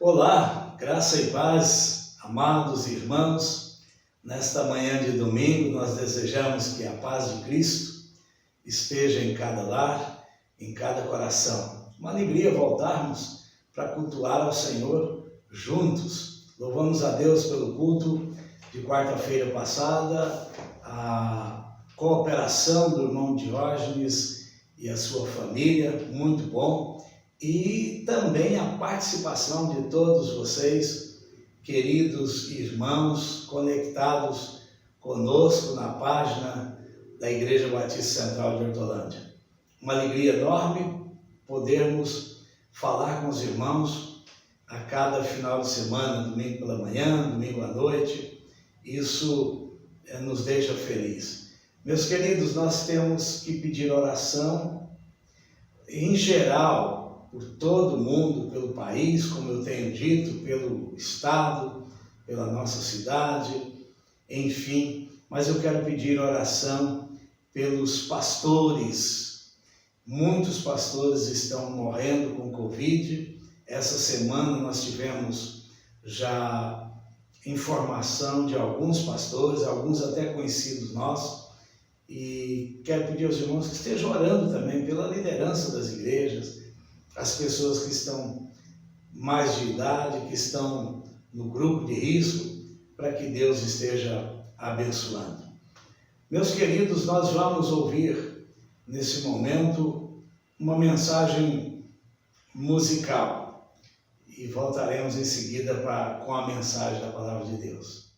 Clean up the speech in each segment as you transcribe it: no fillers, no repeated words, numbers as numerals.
Olá, graça e paz, amados irmãos. Nesta manhã de domingo, nós desejamos que a paz de Cristo esteja em cada lar, em cada coração. Uma alegria voltarmos para cultuar ao Senhor juntos. Louvamos a Deus pelo culto de quarta-feira passada, a cooperação do irmão Diógenes e a sua família, muito bom. E também a participação de todos vocês, queridos irmãos, conectados conosco na página da Igreja Batista Central de Hortolândia. Uma alegria enorme podermos falar com os irmãos a cada final de semana, domingo pela manhã, domingo à noite. Isso nos deixa felizes. Meus queridos, nós temos que pedir oração em geral, por todo mundo, pelo país, como eu tenho dito, pelo estado, pela nossa cidade, enfim. Mas eu quero pedir oração pelos pastores. Muitos pastores estão morrendo com Covid. Essa semana nós tivemos já informação de alguns pastores, alguns até conhecidos nossos. E quero pedir aos irmãos que estejam orando também pela liderança das igrejas, as pessoas que estão mais de idade, que estão no grupo de risco, para que Deus esteja abençoando. Meus queridos, nós vamos ouvir nesse momento uma mensagem musical e voltaremos em seguida com a mensagem da Palavra de Deus.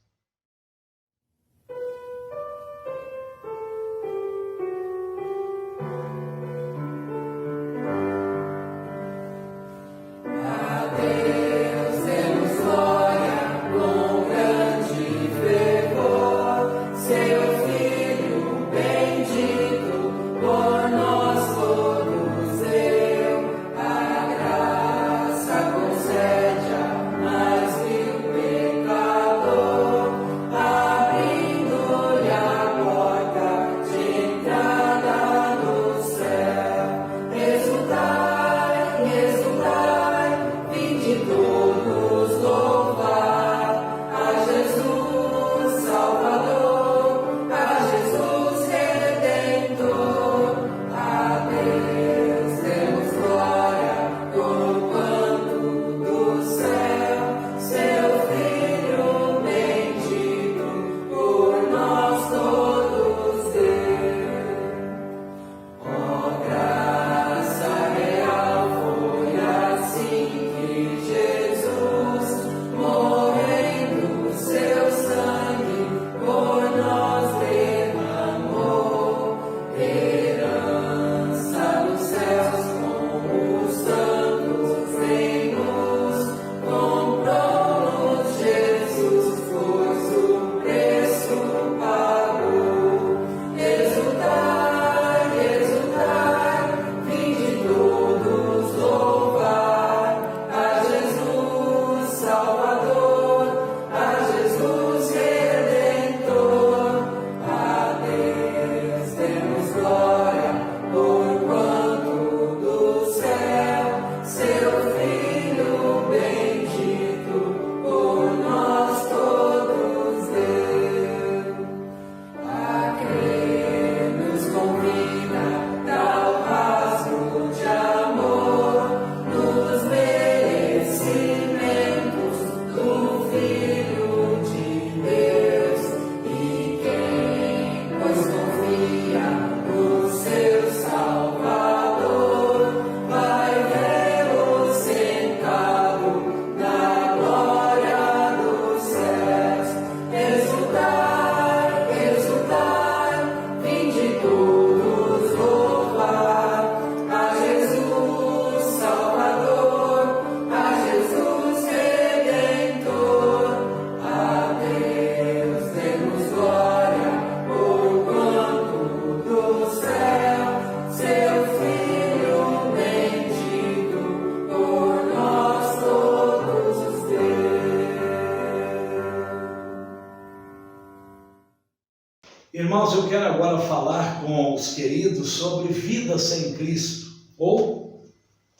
Irmãos, eu quero agora falar com os queridos sobre vida sem Cristo, ou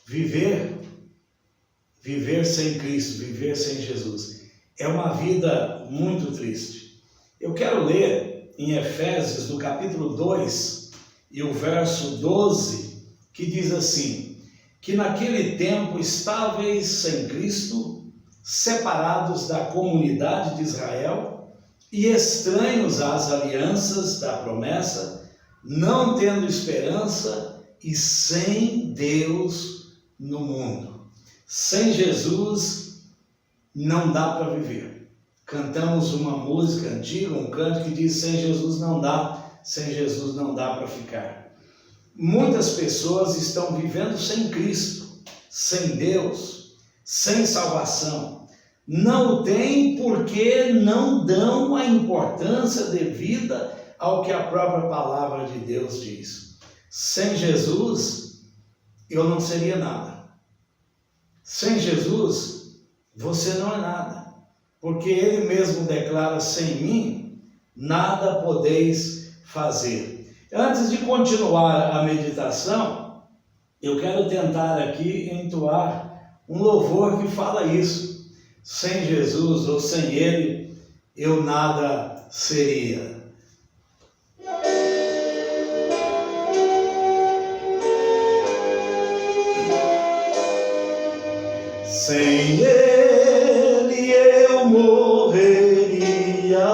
viver sem Cristo, viver sem Jesus, é uma vida muito triste. Eu quero ler em Efésios, do capítulo 2, e o verso 12, que diz assim: que naquele tempo estáveis sem Cristo, separados da comunidade de Israel e estranhos às alianças da promessa, não tendo esperança e sem Deus no mundo. Sem Jesus não dá para viver. Cantamos uma música antiga, um canto que diz: sem Jesus não dá, sem Jesus não dá para ficar. Muitas pessoas estão vivendo sem Cristo, sem Deus, sem salvação. Não o têm porque não dão a importância devida ao que a própria palavra de Deus diz. Sem Jesus, eu não seria nada. Sem Jesus, você não é nada. Porque Ele mesmo declara: sem mim, nada podeis fazer. Antes de continuar a meditação, eu quero tentar aqui entoar um louvor que fala isso. Sem Jesus ou sem Ele, eu nada seria. Sem Ele eu morreria,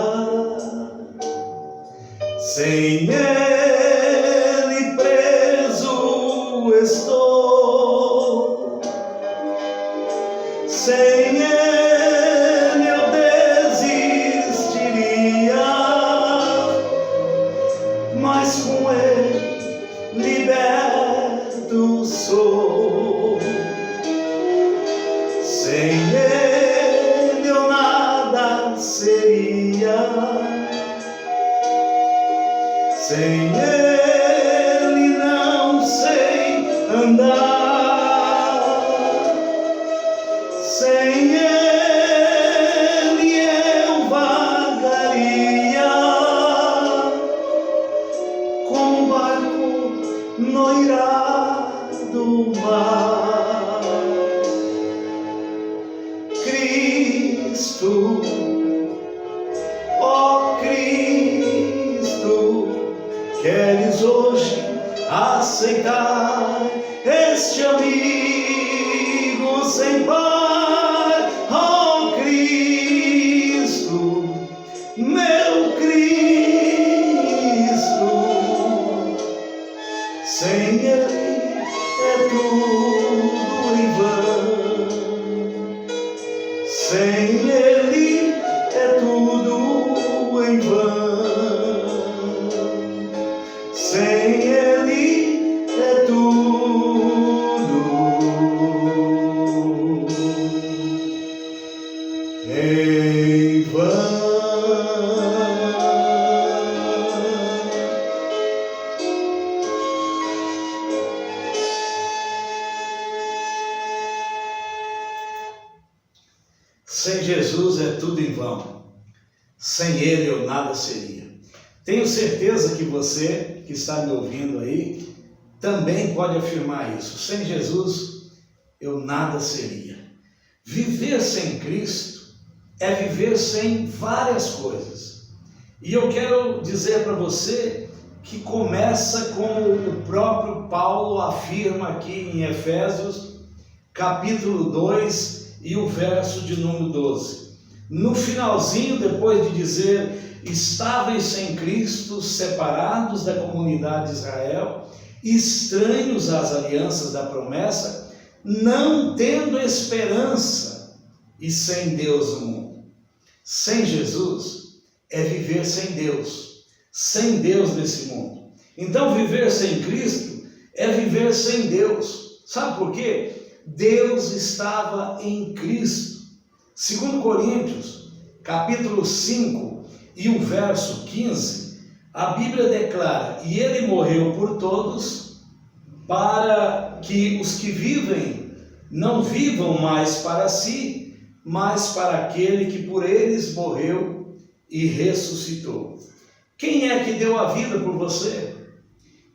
sem Ele preso estou, sem Ele eu desistiria, mas com Ele liberto sou. Sem Ele eu nada seria, sem Ele não sei andar, sem Ele eu vagaria, como um barco no irado mar. Cristo, ó Cristo, queres hoje aceitar este amigo sem par? Ó Cristo, meu Cristo, sem Ele é tudo em vão. Sem Ele é tudo em vão. Sem Ele é tudo em vão. Sem Jesus é tudo em vão. Sem Ele eu nada seria. Tenho certeza que você que está me ouvindo aí também pode afirmar isso. Sem Jesus eu nada seria. Viver sem Cristo é viver sem várias coisas. E eu quero dizer para você que começa como o próprio Paulo afirma aqui em Efésios, capítulo 2, e o verso de número 12. No finalzinho, depois de dizer: estáveis sem Cristo, separados da comunidade de Israel, estranhos às alianças da promessa, não tendo esperança e sem Deus no mundo. Sem Jesus é viver sem Deus nesse mundo. Então viver sem Cristo é viver sem Deus. Sabe por quê? Deus estava em Cristo. 2 Coríntios, capítulo 5 e o verso 15, a Bíblia declara: e Ele morreu por todos, para que os que vivem não vivam mais para si, mas para aquele que por eles morreu e ressuscitou. Quem é que deu a vida por você?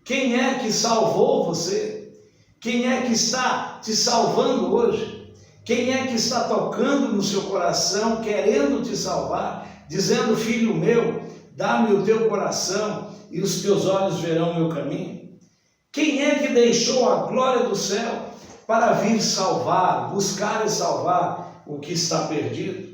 Quem é que salvou você? Quem é que está te salvando hoje? Quem é que está tocando no seu coração, querendo te salvar, dizendo: filho meu, dá-me o teu coração e os teus olhos verão o meu caminho? Quem é que deixou a glória do céu para vir salvar, buscar e salvar o que está perdido?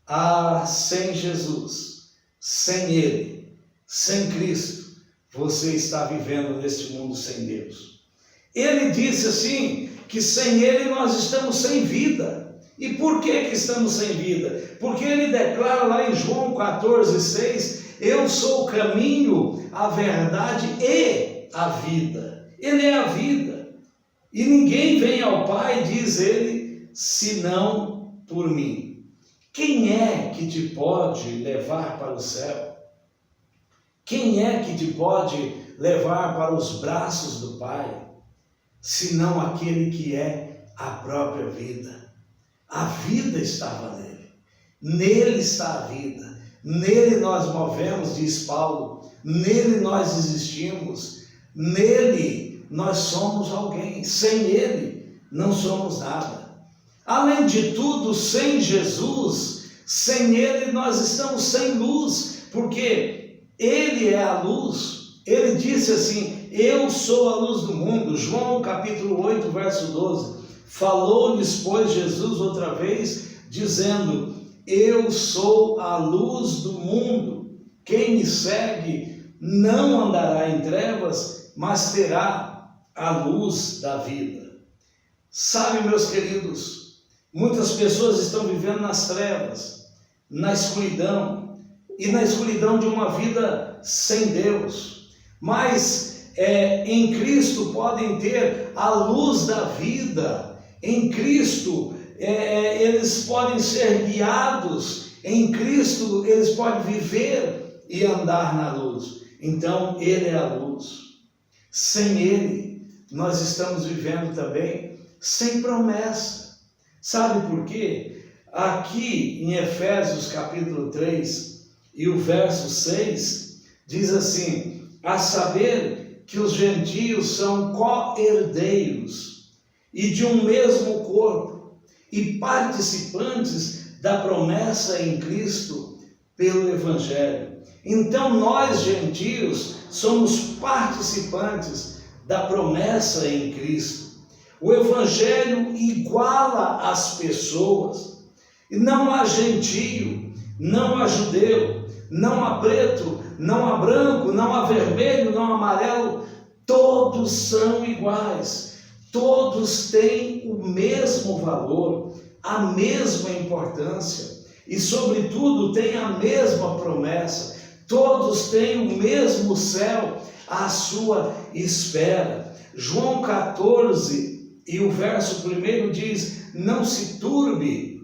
Ah, sem Jesus, sem Ele, sem Cristo, você está vivendo neste mundo sem Deus. Ele disse assim, que sem Ele nós estamos sem vida. E por que estamos sem vida? Porque Ele declara lá em João 14,6, eu sou o caminho, a verdade e a vida. Ele é a vida. E ninguém vem ao Pai, diz Ele, senão por mim. Quem é que te pode levar para o céu? Quem é que te pode levar para os braços do Pai? Senão aquele que é a própria vida. A vida estava nele. Nele está a vida. Nele nós movemos, diz Paulo. Nele nós existimos. Nele nós somos alguém. Sem Ele não somos nada. Além de tudo, sem Jesus, sem Ele nós estamos sem luz, porque Ele é a luz. Ele disse assim, eu sou a luz do mundo. João capítulo 8, verso 12. Falou-lhes, pois, Jesus outra vez, dizendo, eu sou a luz do mundo. Quem me segue não andará em trevas, mas terá a luz da vida. Sabe, meus queridos, muitas pessoas estão vivendo nas trevas, na escuridão, e na escuridão de uma vida sem Deus. Mas em Cristo podem ter a luz da vida. Em Cristo eles podem ser guiados. Em Cristo eles podem viver e andar na luz. Então Ele é a luz. Sem Ele nós estamos vivendo também sem promessa. Sabe por quê? Aqui em Efésios capítulo 3 e o verso 6 diz assim, a saber que os gentios são co-herdeiros e de um mesmo corpo e participantes da promessa em Cristo pelo Evangelho. Então nós gentios somos participantes da promessa em Cristo. O Evangelho iguala as pessoas. E não há gentio, não há judeu, não há preto, não há branco, não há vermelho, não há amarelo. Todos são iguais. Todos têm o mesmo valor, a mesma importância. E, sobretudo, têm a mesma promessa. Todos têm o mesmo céu à sua espera. João 14 e o verso 1 diz, não se turbe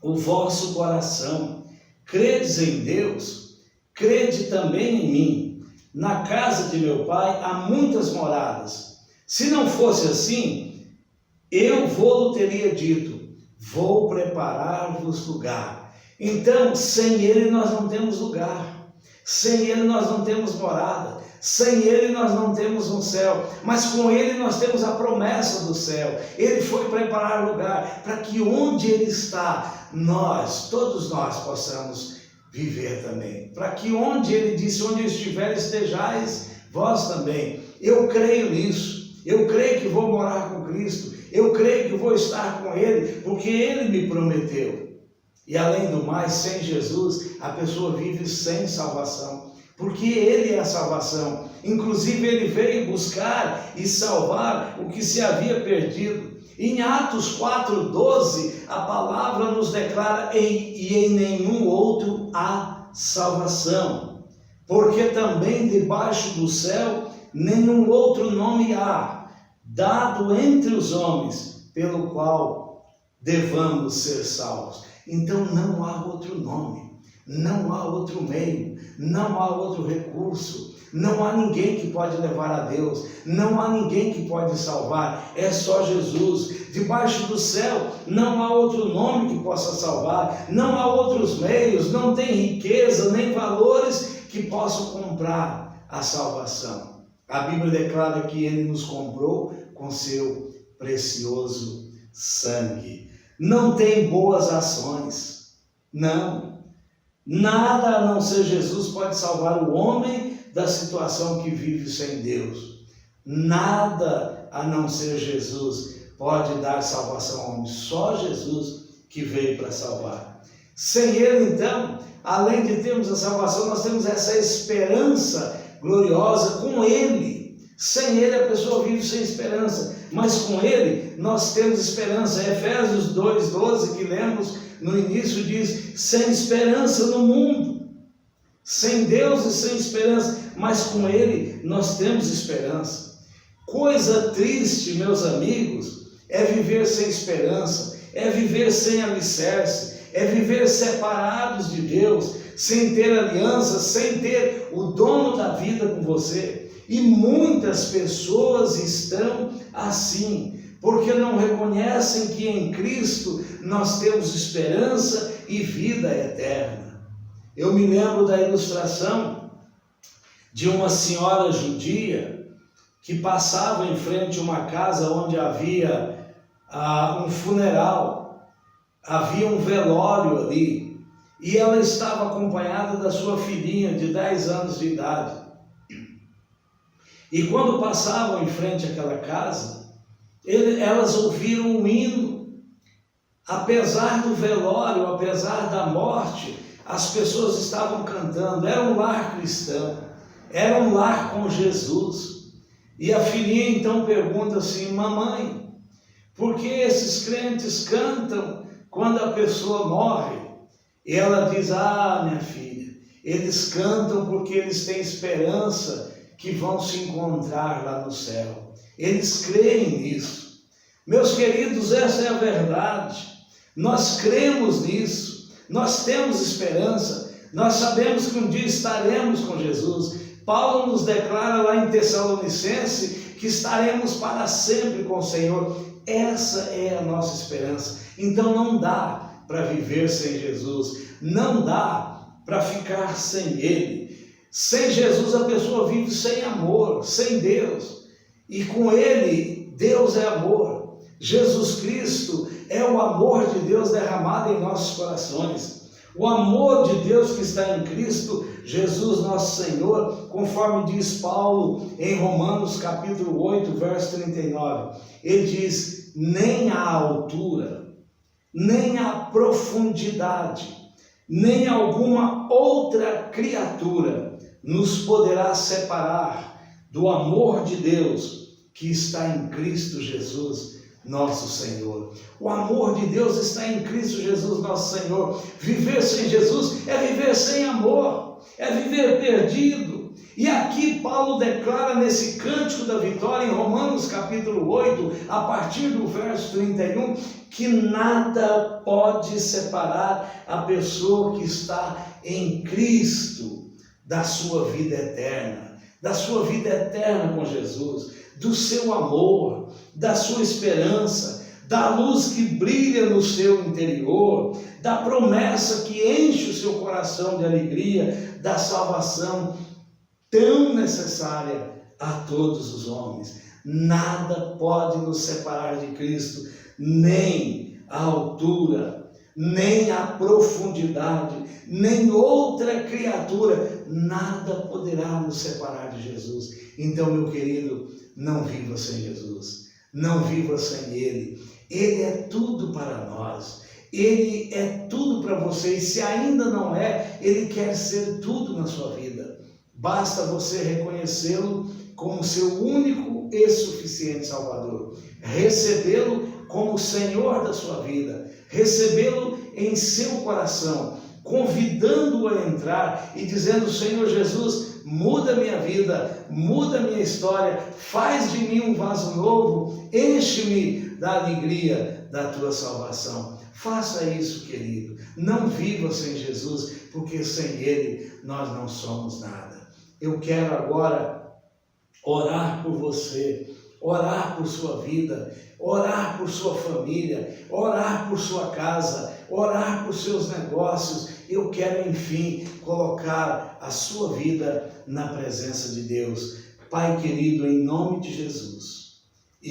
o vosso coração. Credes em Deus, crede também em mim. Na casa de meu Pai há muitas moradas. Se não fosse assim, eu vou teria dito, vou preparar-vos lugar. Então, sem Ele nós não temos lugar. Sem Ele nós não temos morada. Sem Ele nós não temos um céu. Mas com Ele nós temos a promessa do céu. Ele foi preparar lugar para que onde Ele está, nós, todos nós possamos viver também. Para que onde Ele disse, onde eu estiver, estejais vós também. Eu creio nisso. Eu creio que vou morar com Cristo. Eu creio que vou estar com Ele, porque Ele me prometeu. E além do mais, sem Jesus, a pessoa vive sem salvação, porque Ele é a salvação. Inclusive, Ele veio buscar e salvar o que se havia perdido. Em Atos 4,12, a palavra nos declara, e em nenhum outro há salvação, porque também debaixo do céu nenhum outro nome há, dado entre os homens, pelo qual devamos ser salvos. Então não há outro nome, não há outro meio, não há outro recurso, não há ninguém que pode levar a Deus, não há ninguém que pode salvar, é só Jesus. Debaixo do céu não há outro nome que possa salvar, não há outros meios, não tem riqueza nem valores que possam comprar a salvação. A Bíblia declara que Ele nos comprou com seu precioso sangue. Não tem boas ações. Não. Nada a não ser Jesus pode salvar o homem da situação que vive sem Deus. Nada a não ser Jesus pode dar salvação ao homem. Só Jesus que veio para salvar. Sem Ele, então, além de termos a salvação, nós temos essa esperança gloriosa com Ele. Sem Ele a pessoa vive sem esperança, mas com Ele nós temos esperança. Efésios 2,12 que lemos no início diz: sem esperança no mundo, sem Deus e sem esperança, mas com Ele nós temos esperança. Coisa triste, meus amigos, é viver sem esperança, é viver sem alicerce, é viver separados de Deus, sem ter aliança, sem ter o dono da vida com você. E muitas pessoas estão assim, porque não reconhecem que em Cristo nós temos esperança e vida eterna. Eu me lembro da ilustração de uma senhora judia que passava em frente a uma casa onde havia um funeral, havia um velório ali, e ela estava acompanhada da sua filhinha de 10 anos de idade. E quando passavam em frente àquela casa, elas ouviram um hino. Apesar do velório, apesar da morte, as pessoas estavam cantando. Era um lar cristão, era um lar com Jesus. E a filhinha então pergunta assim: mamãe, por que esses crentes cantam quando a pessoa morre? E ela diz: ah, minha filha, eles cantam porque eles têm esperança que vão se encontrar lá no céu. Eles creem nisso. Meus queridos, essa é a verdade. Nós cremos nisso. Nós temos esperança. Nós sabemos que um dia estaremos com Jesus. Paulo nos declara lá em Tessalonicenses que estaremos para sempre com o Senhor. Essa é a nossa esperança. Então não dá para viver sem Jesus. Não dá para ficar sem Ele. Sem Jesus a pessoa vive sem amor, sem Deus. E com Ele, Deus é amor. Jesus Cristo é o amor de Deus derramado em nossos corações. O amor de Deus que está em Cristo Jesus nosso Senhor, conforme diz Paulo em Romanos capítulo 8, verso 39. Ele diz: nem a altura, nem a profundidade, nem alguma outra criatura nos poderá separar do amor de Deus que está em Cristo Jesus, nosso Senhor. O amor de Deus está em Cristo Jesus, nosso Senhor. Viver sem Jesus é viver sem amor, é viver perdido. E aqui Paulo declara nesse cântico da vitória, em Romanos capítulo 8, a partir do verso 31, que nada pode separar a pessoa que está em Cristo da sua vida eterna, com Jesus, do seu amor, da sua esperança, da luz que brilha no seu interior, da promessa que enche o seu coração de alegria, da salvação tão necessária a todos os homens. Nada pode nos separar de Cristo, nem a altura, nem a profundidade, nem outra criatura, nada poderá nos separar de Jesus. Então, meu querido, não viva sem Jesus, não viva sem Ele. Ele é tudo para nós, Ele é tudo para você, e se ainda não é, Ele quer ser tudo na sua vida. Basta você reconhecê-lo como seu único e suficiente Salvador, recebê-lo como Senhor da sua vida, recebê-lo em seu coração, convidando-o a entrar e dizendo: Senhor Jesus, muda minha vida, muda minha história, faz de mim um vaso novo, enche-me da alegria da tua salvação. Faça isso, querido. Não viva sem Jesus, porque sem Ele nós não somos nada. Eu quero agora orar por você, orar por sua vida, orar por sua família, orar por sua casa, orar por seus negócios. Eu quero, enfim, colocar a sua vida na presença de Deus. Pai querido, em nome de Jesus,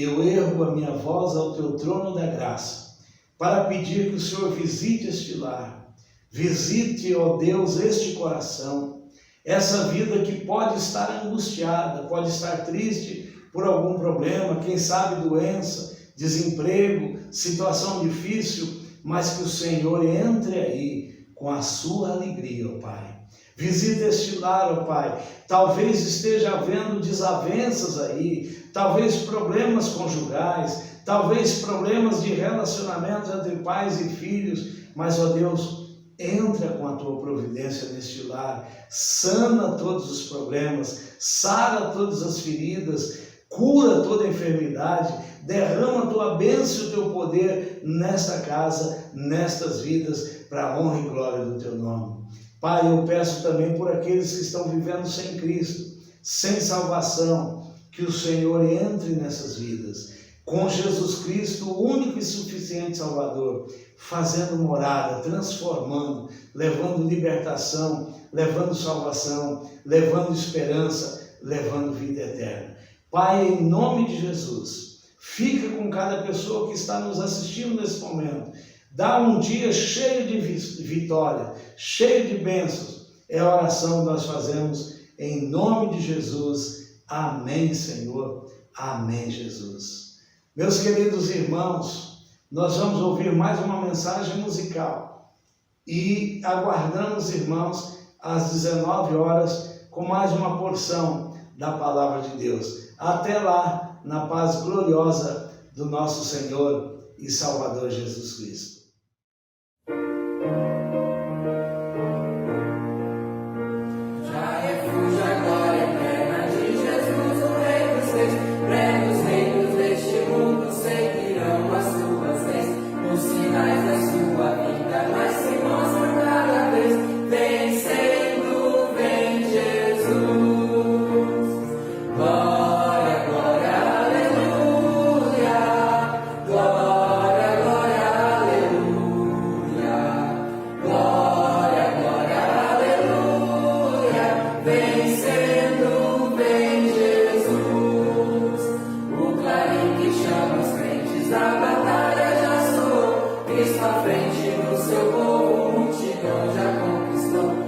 eu ergo a minha voz ao teu trono da graça, para pedir que o Senhor visite este lar, visite, ó Deus, este coração, essa vida que pode estar angustiada, pode estar triste por algum problema, quem sabe doença, desemprego, situação difícil, mas que o Senhor entre aí com a sua alegria, ó Pai. Visita este lar, ó Pai. Talvez esteja havendo desavenças aí, talvez problemas conjugais, talvez problemas de relacionamentos entre pais e filhos, mas, ó Deus, entra com a tua providência neste lar, sana todos os problemas, sara todas as feridas, cura toda enfermidade, derrama a tua bênção e o teu poder nesta casa, nestas vidas, para a honra e glória do teu nome. Pai, eu peço também por aqueles que estão vivendo sem Cristo, sem salvação, que o Senhor entre nessas vidas, com Jesus Cristo, o único e suficiente Salvador, fazendo morada, transformando, levando libertação, levando salvação, levando esperança, levando vida eterna. Pai, em nome de Jesus, fica com cada pessoa que está nos assistindo nesse momento. Dá um dia cheio de vitória, cheio de bênçãos. É a oração que nós fazemos em nome de Jesus. Amém, Senhor. Amém, Jesus. Meus queridos irmãos, nós vamos ouvir mais uma mensagem musical e aguardamos, irmãos, às 19 horas com mais uma porção da Palavra de Deus. Até lá, na paz gloriosa do nosso Senhor e Salvador Jesus Cristo. Cristo à frente do seu povo, multidão já conquistou.